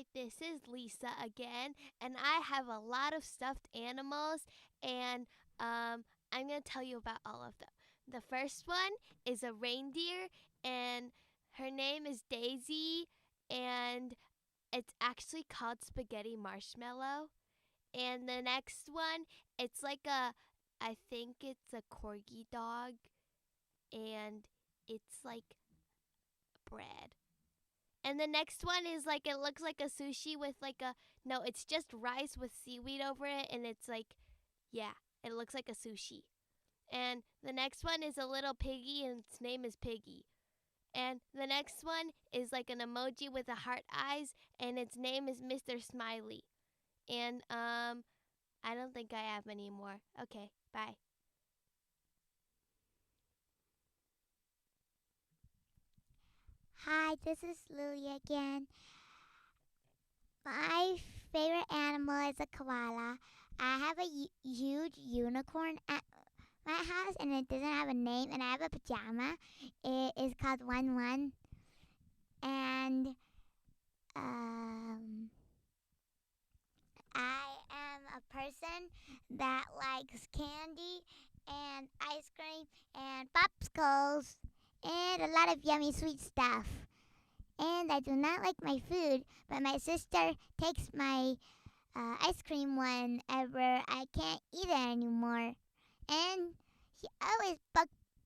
Hi, this is Lisa again, and I have a lot of stuffed animals, and I'm going to tell you about all of them. The first one is a reindeer, and her name is Daisy, and it's actually called Spaghetti Marshmallow. And the next one, it's like I think it's a corgi dog, and it's like bread. And the next one is like it looks like a sushi with like a no, it's just rice with seaweed over it, and it's like yeah, it looks like a sushi. And the next one is a little piggy, and its name is Piggy. And the next one is like an emoji with a heart eyes, and its name is Mr. Smiley. And I don't think I have any more. Okay, bye. Hi, this is Lily again. My favorite animal is a koala. I have a huge unicorn at my house, and it doesn't have a name. And I have a pajama. It is called One One, and um, I am a person that likes candy and ice cream and popsicles and a lot of yummy sweet stuff. And I do not like my food, but my sister takes my ice cream whenever I can't eat it anymore. And she always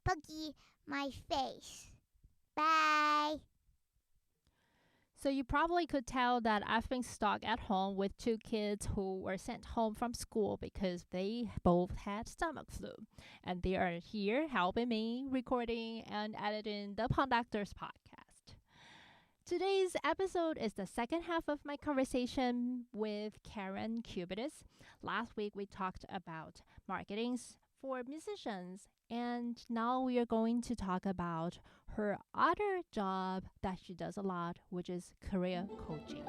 buggy my face. Bye. So you probably could tell that I've been stuck at home with two kids who were sent home from school because they both had stomach flu. And they are here helping me recording and editing the Conductor's podcast. Today's episode is the second half of my conversation with Karen Cubides. Last week we talked about marketings for musicians, and now we are going to talk about her other job that she does a lot, which is career coaching.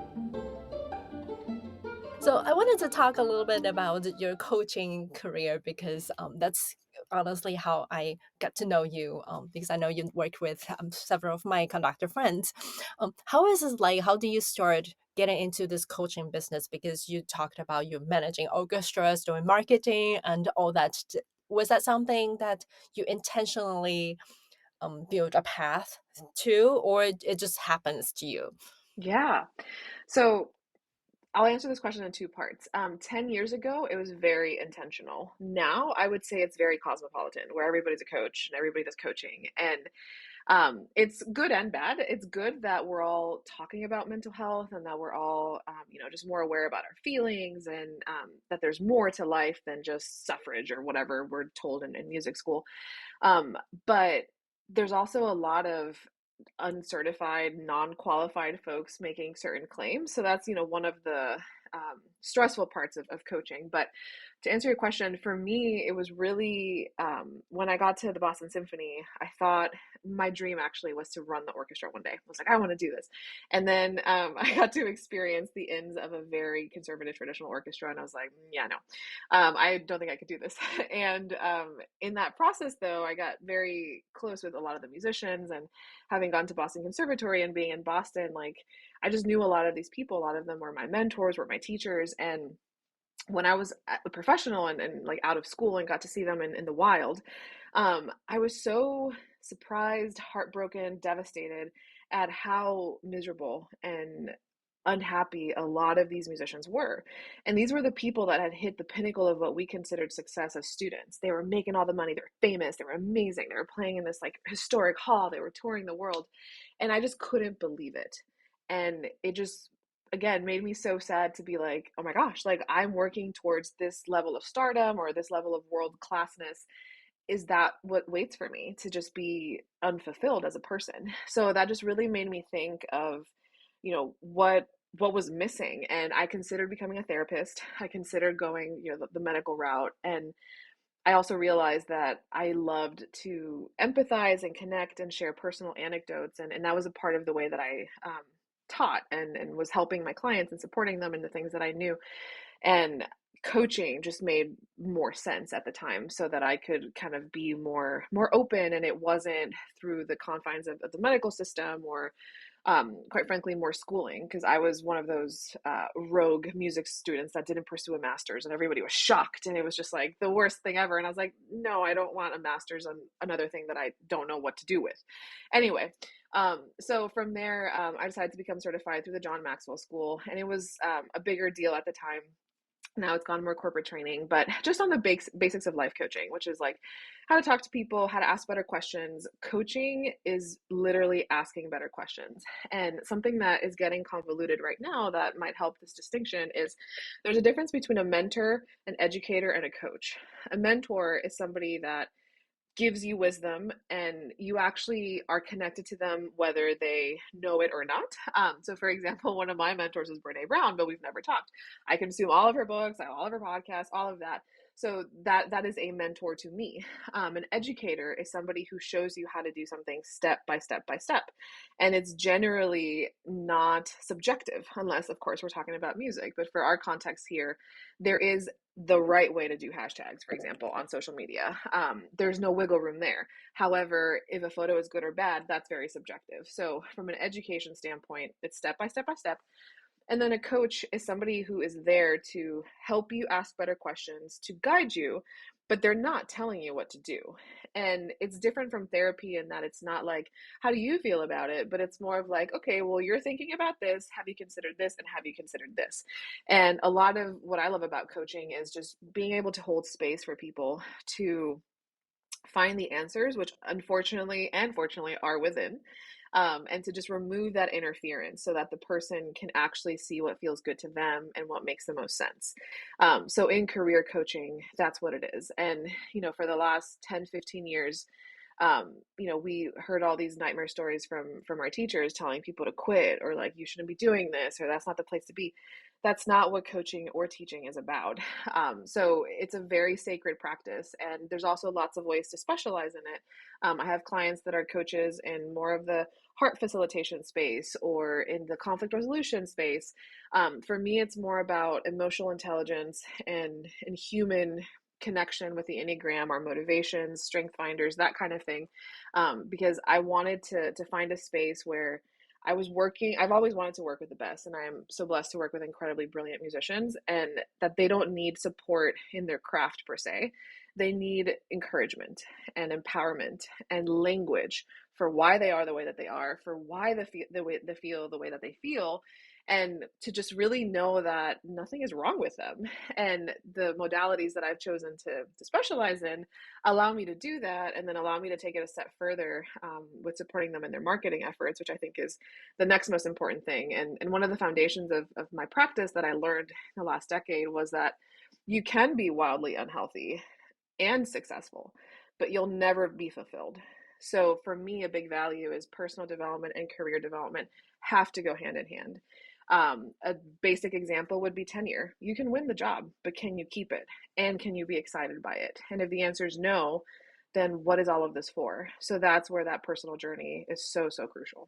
So I wanted to talk a little bit about your coaching career because that's honestly how I got to know you because I know you work with several of my conductor friends. How is it like? How do you start getting into this coaching business? Because you talked about you managing orchestras, doing marketing, and all that. Was that something that you intentionally build a path to, or it just happens to you? Yeah. So I'll answer this question in two parts. 10 years ago, it was very intentional. Now, I would say it's very cosmopolitan, where everybody's a coach and everybody does coaching. And it's good and bad. It's good that we're all talking about mental health and that we're all, just more aware about our feelings and that there's more to life than just suffrage or whatever we're told in music school. Um, but there's also a lot of uncertified, non-qualified folks making certain claims. So that's, one of the stressful parts of coaching. But to answer your question, for me, it was really when I got to the Boston Symphony, I thought my dream actually was to run the orchestra one day. I was like, I want to do this. And then I got to experience the ends of a very conservative traditional orchestra. And I was like, yeah, no, I don't think I could do this. And in that process, though, I got very close with a lot of the musicians, and having gone to Boston Conservatory and being in Boston, like I just knew a lot of these people. A lot of them were my mentors, were my teachers. And when I was a professional and like out of school and got to see them in the wild, I was so surprised, heartbroken, devastated at how miserable and unhappy a lot of these musicians were. And these were the people that had hit the pinnacle of what we considered success as students. They were making all the money, they were famous, they were amazing, they were playing in this like historic hall, they were touring the world. And I just couldn't believe it. And it just again made me so sad to be like, oh my gosh, like I'm working towards this level of stardom or this level of world classness. Is that what waits for me, to just be unfulfilled as a person? So that just really made me think of, what was missing. And I considered becoming a therapist. I considered going, the medical route. And I also realized that I loved to empathize and connect and share personal anecdotes. And that was a part of the way that I taught and was helping my clients and supporting them in the things that I knew. And coaching just made more sense at the time, so that I could kind of be more open, and it wasn't through the confines of the medical system or quite frankly, more schooling, because I was one of those rogue music students that didn't pursue a master's, and everybody was shocked, and it was just like the worst thing ever. And I was like, no, I don't want a master's on another thing that I don't know what to do with. Anyway, so from there, I decided to become certified through the John Maxwell School, and it was a bigger deal at the time. Now it's gone more corporate training, but just on the basics of life coaching, which is like how to talk to people, how to ask better questions. Coaching is literally asking better questions. And something that is getting convoluted right now that might help this distinction is there's a difference between a mentor, an educator, and a coach. A mentor is somebody that gives you wisdom and you actually are connected to them whether they know it or not. So for example, one of my mentors is Brene Brown, but we've never talked. I consume all of her books, all of her podcasts, all of that. So that is a mentor to me. An educator is somebody who shows you how to do something step by step by step. And it's generally not subjective, unless of course we're talking about music. But for our context here, there is the right way to do hashtags, for example, on social media. There's no wiggle room there. However, if a photo is good or bad, that's very subjective. So from an education standpoint, it's step by step by step. And then a coach is somebody who is there to help you ask better questions, to guide you, but they're not telling you what to do. And it's different from therapy in that it's not like, how do you feel about it? But it's more of like, okay, well, you're thinking about this. Have you considered this? And have you considered this? And a lot of what I love about coaching is just being able to hold space for people to find the answers, which unfortunately and fortunately are within, and to just remove that interference so that the person can actually see what feels good to them and what makes the most sense. So in career coaching, that's what it is. And, for the last 10, 15 years, we heard all these nightmare stories from our teachers telling people to quit or like, you shouldn't be doing this, or that's not the place to be. That's not what coaching or teaching is about. So it's a very sacred practice, and there's also lots of ways to specialize in it. I have clients that are coaches in more of the heart facilitation space or in the conflict resolution space. For me, it's more about emotional intelligence and human connection with the Enneagram, our motivations, strength finders, that kind of thing. Because I wanted to find a space where I've always wanted to work with the best, and I am so blessed to work with incredibly brilliant musicians, and that they don't need support in their craft per se. They need encouragement and empowerment and language for why they are the way that they are, for why they feel the way that they feel, and to just really know that nothing is wrong with them. And the modalities that I've chosen to specialize in allow me to do that, and then allow me to take it a step further with supporting them in their marketing efforts, which I think is the next most important thing. And one of the foundations of my practice that I learned in the last decade was that you can be wildly unhealthy and successful, but you'll never be fulfilled. So for me, a big value is personal development and career development have to go hand in hand. A basic example would be tenure. You can win the job, but can you keep it? And can you be excited by it? And if the answer is no, then what is all of this for? So that's where that personal journey is so, so crucial.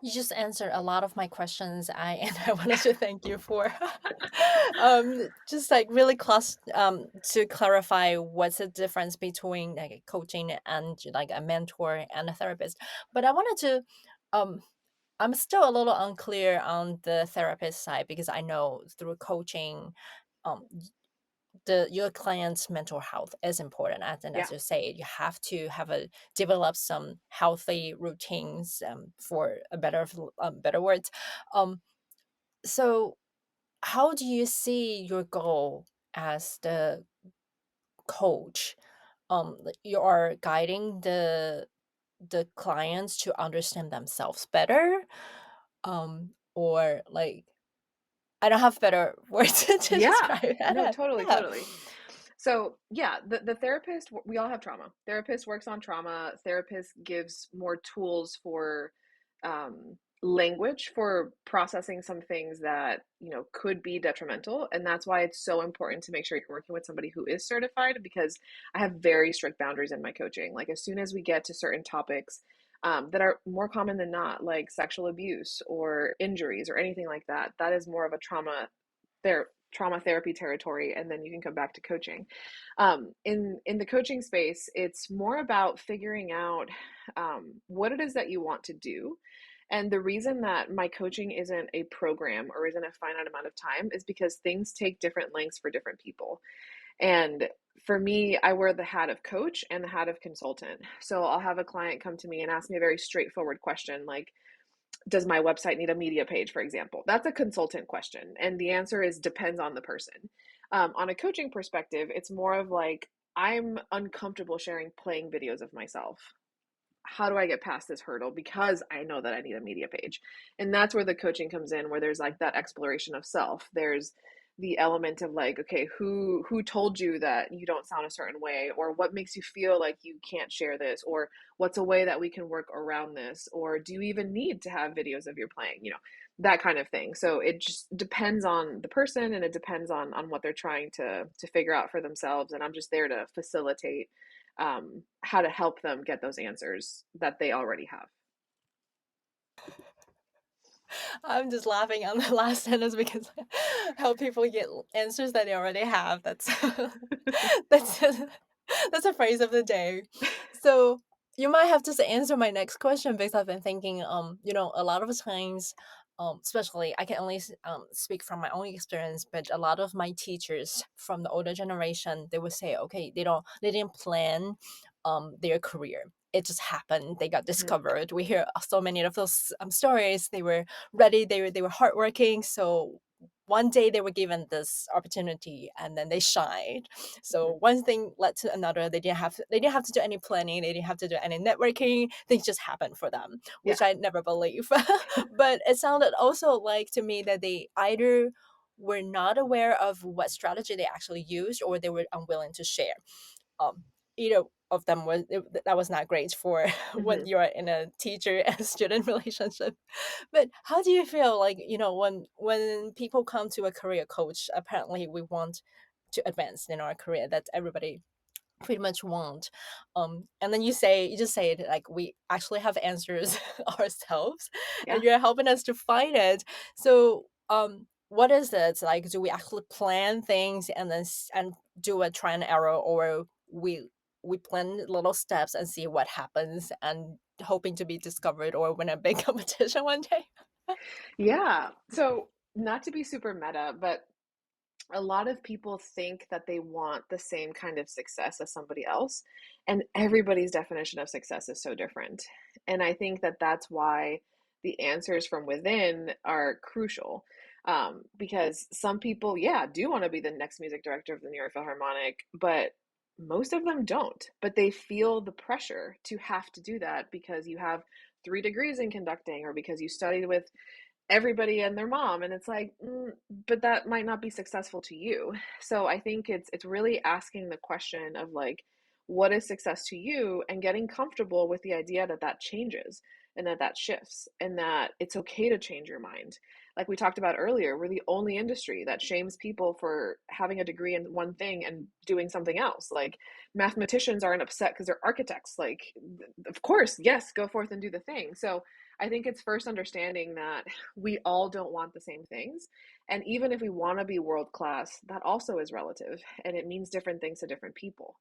You just answered a lot of my questions. And I wanted to thank you for just like really to clarify what's the difference between like a coaching and like a mentor and a therapist. But I wanted to um I'm still a little unclear on the therapist side, because I know through coaching, um, your client's mental health is important, and Yeah. as you say, you have to develop some healthy routines, for a better words. Um, so how do you see your goal as the coach? You are guiding the clients to understand themselves better, or like, I don't have better words to Yeah. describe No, it. totally, Yeah. totally. So yeah, the therapist, we all have trauma. Therapist works on trauma. Therapist gives more tools for language for processing some things that could be detrimental, and that's why it's so important to make sure you're working with somebody who is certified, because I have very strict boundaries in my coaching. Like as soon as we get to certain topics that are more common than not, like sexual abuse or injuries or anything like that, that is more of a trauma trauma therapy territory, and then you can come back to coaching. In the coaching space, it's more about figuring out what it is that you want to do. And the reason that my coaching isn't a program or isn't a finite amount of time is because things take different lengths for different people. And for me, I wear the hat of coach and the hat of consultant. So I'll have a client come to me and ask me a very straightforward question like, does my website need a media page, for example? That's a consultant question. And the answer is depends on the person. On a coaching perspective, it's more of like, I'm uncomfortable sharing playing videos of myself. How do I get past this hurdle? Because I know that I need a media page. And that's where the coaching comes in, where there's like that exploration of self. There's the element of like, okay, who told you that you don't sound a certain way, or what makes you feel like you can't share this, or what's a way that we can work around this, or do you even need to have videos of your playing, that kind of thing. So it just depends on the person, and it depends on what they're trying to figure out for themselves. And I'm just there to facilitate how to help them get those answers that they already have. I'm just laughing on the last sentence because help people get answers that they already have. That's that's a phrase of the day. So you might have to answer my next question because I've been thinking, a lot of times, especially I can only speak from my own experience, but a lot of my teachers from the older generation, they would say, okay, they didn't plan their career. It just happened. They got Mm-hmm. discovered. We hear so many of those stories. They were ready. They were hardworking. So one day they were given this opportunity and then they shined. So one thing led to another. They didn't have to do any planning. They didn't have to do any networking. Things just happened for them, Yeah. which I never believe. But it sounded also like to me that they either were not aware of what strategy they actually used, or they were unwilling to share. Either of them that was not great for when Mm-hmm. you're in a teacher and student relationship. But how do you feel like, when people come to a career coach, apparently we want to advance in our career, that everybody pretty much want, and then you just say it like we actually have answers ourselves, Yeah. and you're helping us to find it. So what is it like? Do we actually plan things and then and do a try and error, or we plan little steps and see what happens and hoping to be discovered or win a big competition one day? Yeah. So not to be super meta, but a lot of people think that they want the same kind of success as somebody else, and everybody's definition of success is so different. And I think that that's why the answers from within are crucial. Because some people, yeah, do want to be the next music director of the New York Philharmonic, but most of them don't. But they feel the pressure to have to do that because you have 3 degrees in conducting, or because you studied with everybody and their mom, and it's like, but that might not be successful to you. So I think it's really asking the question of like, what is success to you, and getting comfortable with the idea that that changes, and that shifts, and that it's okay to change your mind. Like we talked about earlier, we're the only industry that shames people for having a degree in one thing and doing something else. Like mathematicians aren't upset because they're architects. Like, of course, yes, go forth and do the thing. So I think it's first understanding that we all don't want the same things. And even if we want to be world class, that also is relative, and it means different things to different people.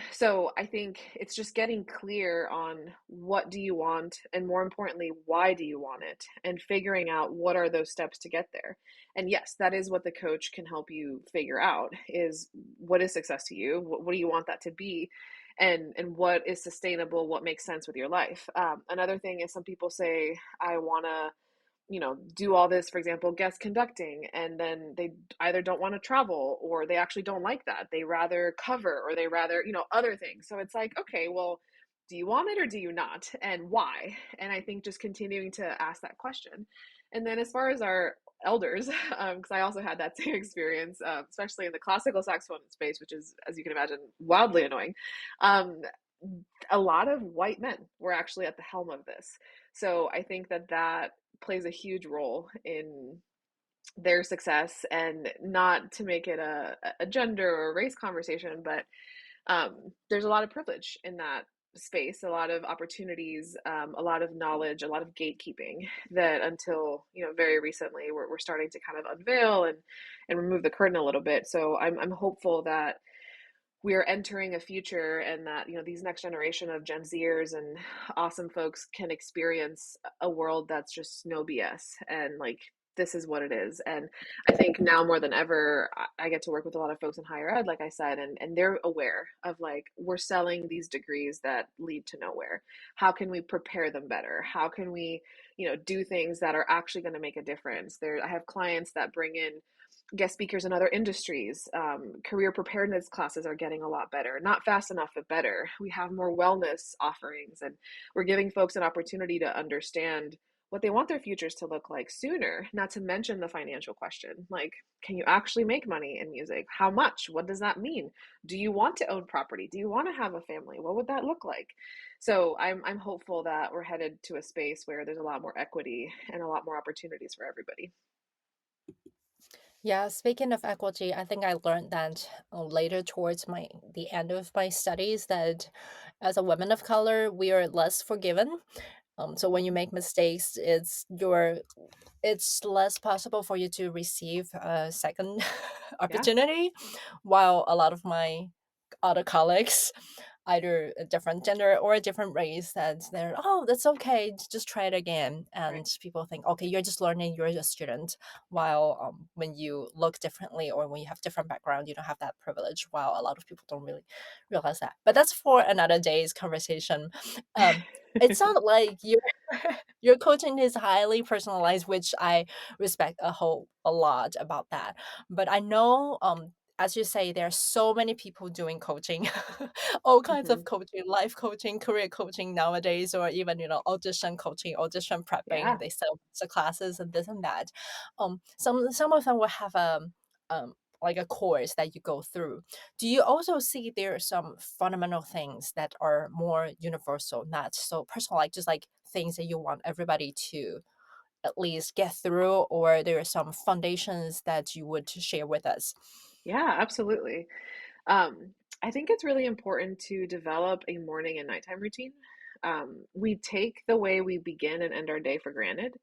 So I think it's just getting clear on what do you want, and more importantly, why do you want it, and figuring out what are those steps to get there. And yes, that is what the coach can help you figure out, is what is success to you? What do you want that to be? And what is sustainable, what makes sense with your life. Another thing is some people say, I want to do all this, for example, guest conducting, and then they either don't want to travel, or they actually don't like that. They rather cover, or they rather, other things. So it's like, okay, well, do you want it or do you not? And why? And I think just continuing to ask that question. And then as far as our elders, because I also had that same experience, especially in the classical saxophone space, which is, as you can imagine, wildly annoying. A lot of white men were actually at the helm of this. So I think that plays a huge role in their success. And not to make it a gender or race conversation, but there's a lot of privilege in that space, a lot of opportunities, a lot of knowledge, a lot of gatekeeping that until, very recently we're starting to kind of unveil and remove the curtain a little bit. So I'm hopeful that we are entering a future and that, these next generation of Gen Zers and awesome folks can experience a world that's just no BS and like this is what it is. And I think now more than ever, I get to work with a lot of folks in higher ed, like I said, and they're aware of like, we're selling these degrees that lead to nowhere. How can we prepare them better? How can we, do things that are actually going to make a difference? I have clients that bring in guest speakers in other industries. Career preparedness classes are getting a lot better, not fast enough, but better. We have more wellness offerings, and we're giving folks an opportunity to understand what they want their futures to look like sooner, not to mention the financial question. Like, can you actually make money in music? How much? What does that mean? Do you want to own property? Do you want to have a family? What would that look like? So I'm hopeful that we're headed to a space where there's a lot more equity and a lot more opportunities for everybody. Yeah, speaking of equity, I think I learned that later towards the end of my studies that as a woman of color, we are less forgiven. So when you make mistakes, it's less possible for you to receive a second Yeah. opportunity, while a lot of my other colleagues, either a different gender or a different race, that they're, oh, that's okay, just try it again. Right. And people think, okay, you're just learning, you're a student, while when you look differently or when you have different background, you don't have that privilege, while a lot of people don't really realize that. But that's for another day's conversation. It sounds like your coaching is highly personalized, which I respect a lot about that. But I know, as you say, there are so many people doing coaching, all kinds Hmm. of coaching, life coaching, career coaching nowadays, or even audition coaching, audition prepping. Yeah. They sell the classes and this and that. Some of them will have um like a course that you go through. Do you also see there are some fundamental things that are more universal, not so personal, like just like things that you want everybody to at least get through, or there are some foundations that you would share with us? Yeah, absolutely. Um, I think it's really important to develop a morning and nighttime routine. We take the way we begin and end our day for granted.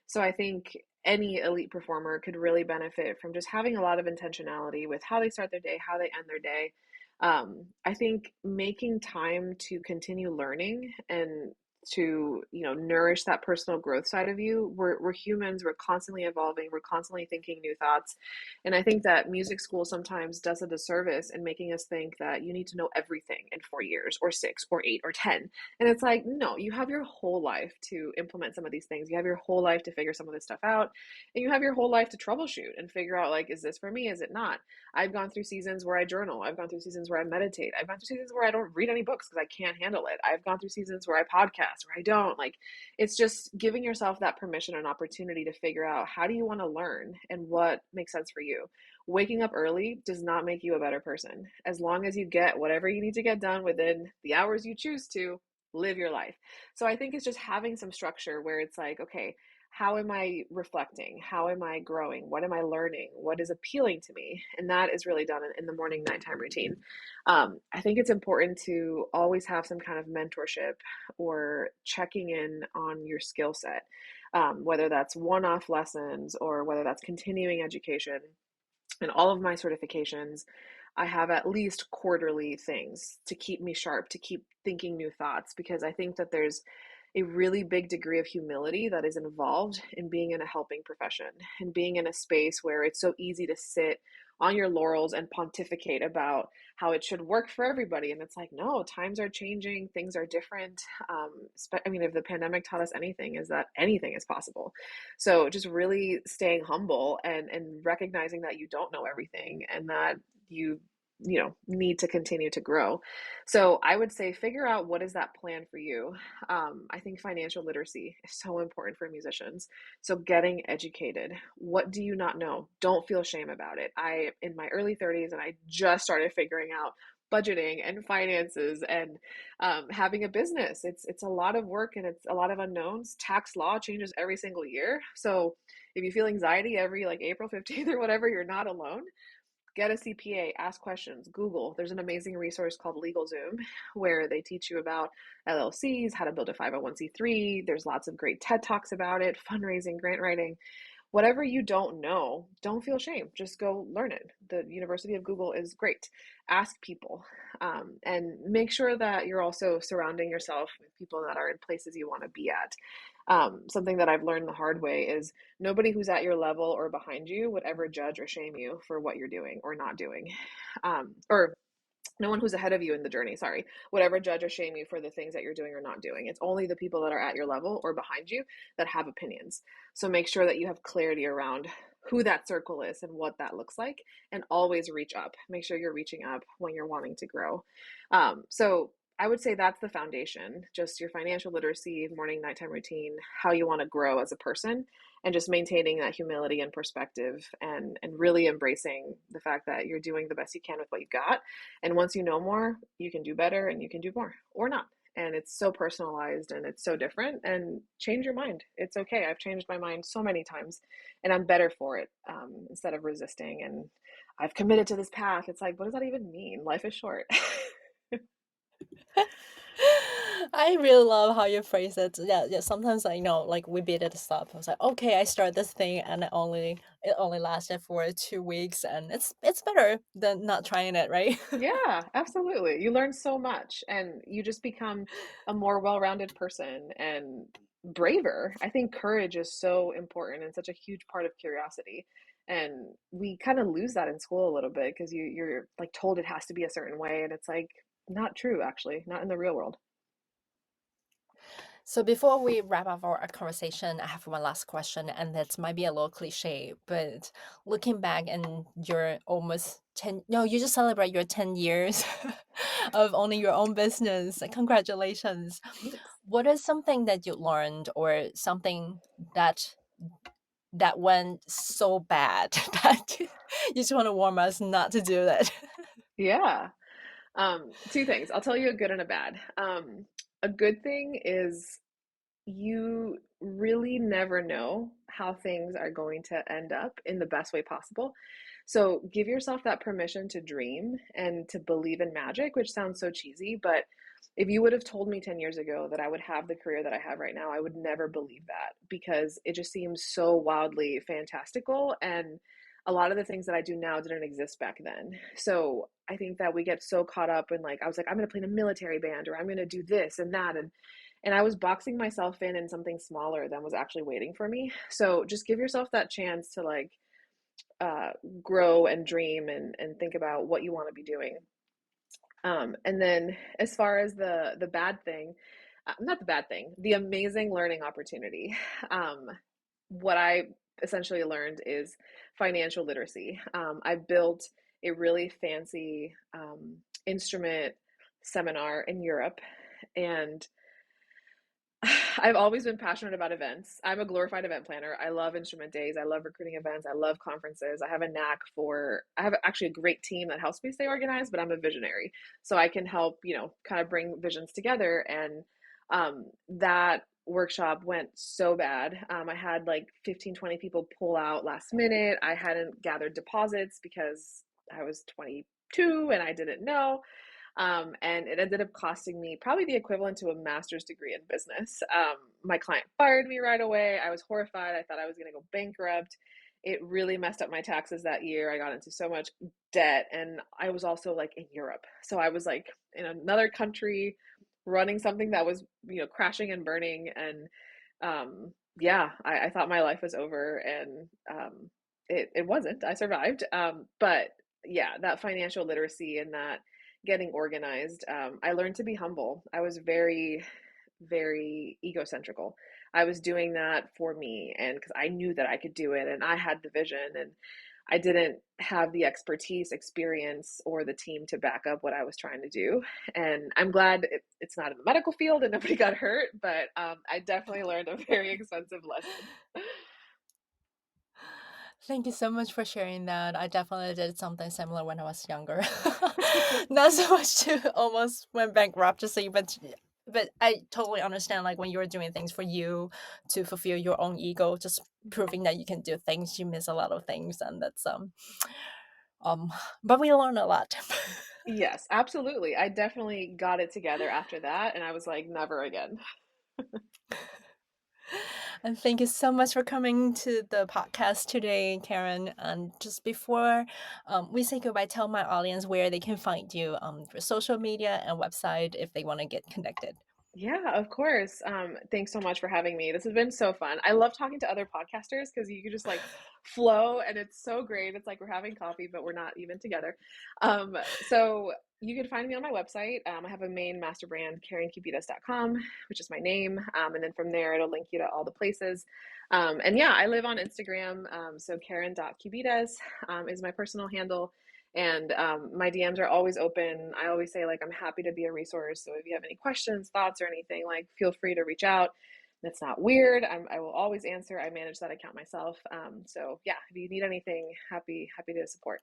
So I think any elite performer could really benefit from just having a lot of intentionality with how they start their day, how they end their day. I think making time to continue learning and to nourish that personal growth side of you. We're humans. We're constantly evolving. We're constantly thinking new thoughts, and I think that music school sometimes does a disservice in making us think that you need to know everything in 4 years or 6 or 8 or 10. And it's like, no, you have your whole life to implement some of these things. You have your whole life to figure some of this stuff out. And you have your whole life to troubleshoot and figure out, like, is this for me? Is it not? I've gone through seasons where I journal. I've gone through seasons where I meditate. I've gone through seasons where I don't read any books because I can't handle it. I've gone through seasons where I podcast, where I don't. Like, it's just giving yourself that permission and opportunity to figure out how do you want to learn and what makes sense for you. Waking up early does not make you a better person. As long as you get whatever you need to get done within the hours you choose to, live your life. So I think it's just having some structure where it's like, okay, how am I reflecting? How am I growing? What am I learning? What is appealing to me? And that is really done in the morning nighttime routine. I think it's important to always have some kind of mentorship or checking in on your skill set, whether that's one off lessons or whether that's continuing education. And all of my certifications, I have at least quarterly things to keep me sharp, to keep thinking new thoughts, because I think that there's a really big degree of humility that is involved in being in a helping profession and being in a space where it's so easy to sit on your laurels and pontificate about how it should work for everybody. And it's like, no, times are changing, things are different. I mean, if the pandemic taught us anything, is that anything is possible. So just really staying humble and recognizing that you don't know everything and that need to continue to grow. So I would say figure out what is that plan for you. I think financial literacy is so important for musicians. So getting educated. What do you not know? Don't feel shame about it. I in my early 30s and I just started figuring out budgeting and finances and having a business. It's a lot of work and it's a lot of unknowns. Tax law changes every single year. So if you feel anxiety every like April 15th or whatever, you're not alone. get a CPA, ask questions, Google. There's an amazing resource called LegalZoom where they teach you about LLCs, how to build a 501c3. There's lots of great TED Talks about it, fundraising, grant writing. Whatever you don't know, don't feel shame. Just go learn it. The University of Google is great. Ask people, and make sure that you're also surrounding yourself with people that are in places you want to be at. Something that I've learned the hard way is nobody who's at your level or behind you would ever judge or shame you for what you're doing or not doing. Or no one who's ahead of you in the journey, sorry, would ever judge or shame you for the things that you're doing or not doing. It's only the people that are at your level or behind you that have opinions. So make sure that you have clarity around who that circle is and what that looks like, and always reach up. Make sure you're reaching up when you're wanting to grow. So I would say that's the foundation, just your financial literacy, morning, nighttime routine, how you want to grow as a person, and just maintaining that humility and perspective, and really embracing the fact that you're doing the best you can with what you got. And once you know more, you can do better and you can do more or not. And it's so personalized and it's so different. And change your mind. It's okay. I've changed my mind so many times and I'm better for it, instead of resisting. And I've committed to this path. It's like, what does that even mean? Life is short. I really love how you phrase it. Yeah, yeah. Sometimes I know, like we beat it up. I was like, okay, I start this thing, and it only lasted for 2 weeks, and it's better than not trying it, right? Yeah, absolutely. You learn so much and you just become a more well-rounded person and braver. I think courage is so important and such a huge part of curiosity. And we kind of lose that in school a little bit because you're like told it has to be a certain way, and it's like not true, actually, not in the real world. So before we wrap up our conversation, I have one last question, and that might be a little cliche, but looking back and your almost 10, no, you just celebrate your 10 years of owning your own business. Congratulations. Thanks. What is something that you learned, or something that that went so bad that you just want to warn us not to do that? Yeah. Two things. I'll tell you a good and a bad. A good thing is you really never know how things are going to end up in the best way possible. So give yourself that permission to dream and to believe in magic, which sounds so cheesy, but if you would have told me 10 years ago that I would have the career that I have right now, I would never believe that because it just seems so wildly fantastical. And a lot of the things that I do now didn't exist back then. So I think that we get so caught up in like, I was like, I'm going to play in a military band or I'm going to do this and that. And I was boxing myself in something smaller than was actually waiting for me. So just give yourself that chance to like uh, grow and dream and think about what you want to be doing. And then as far as the bad thing, not the bad thing, the amazing learning opportunity. Um, what I essentially learned is financial literacy. I built a really fancy instrument seminar in Europe, and I've always been passionate about events. I'm a glorified event planner. I love instrument days. I love recruiting events. I love conferences. I have actually a great team that helps me stay organized, but I'm a visionary. So I can help, kind of bring visions together. And that workshop went so bad. I had like 15, 20 people pull out last minute. I hadn't gathered deposits because I was 22 and I didn't know. And it ended up costing me probably the equivalent to a master's degree in business. My client fired me right away. I was horrified. I thought I was going to go bankrupt. It really messed up my taxes that year. I got into so much debt, and I was also like in Europe. So I was like in another country running something that was, crashing and burning. And yeah, I thought my life was over, and it wasn't. I survived. But yeah, that financial literacy and that getting organized, I learned to be humble. I was very, very egocentrical. I was doing that for me and because I knew that I could do it and I had the vision, and I didn't have the expertise, experience, or the team to back up what I was trying to do. And I'm glad it's not in the medical field and nobody got hurt, but I definitely learned a very expensive lesson. Thank you so much for sharing that. I definitely did something similar when I was younger. Not so much to almost went bankruptcy, but I totally understand, like when you're doing things for you to fulfill your own ego, just proving that you can do things, you miss a lot of things, and that's But we learn a lot. Yes, absolutely. I definitely got it together after that, and I was like, never again. And thank you so much for coming to the podcast today, Karen. And just before we say goodbye, tell my audience where they can find you for social media and website if they want to get connected. Yeah, of course. Thanks so much for having me. This has been so fun. I love talking to other podcasters because you can just like flow and it's so great. It's like we're having coffee, but we're not even together. So you can find me on my website. I have a main master brand, KarenCubides.com, which is my name. And then from there, it'll link you to all the places. And yeah, I live on Instagram. So Karen.Cubides is my personal handle. And my DMs are always open. I always say, like, I'm happy to be a resource. So if you have any questions, thoughts, or anything, like, feel free to reach out. That's not weird. I will always answer. I manage that account myself. So yeah, if you need anything, happy to support.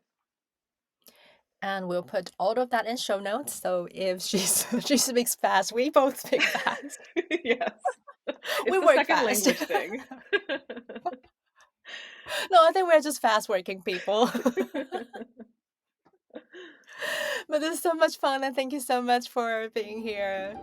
And we'll put all of that in show notes. So if she speaks fast, we both speak fast. Yes, We it's the work second fast. language thing. No, I think we're just fast working people. But this is so much fun, and thank you so much for being here.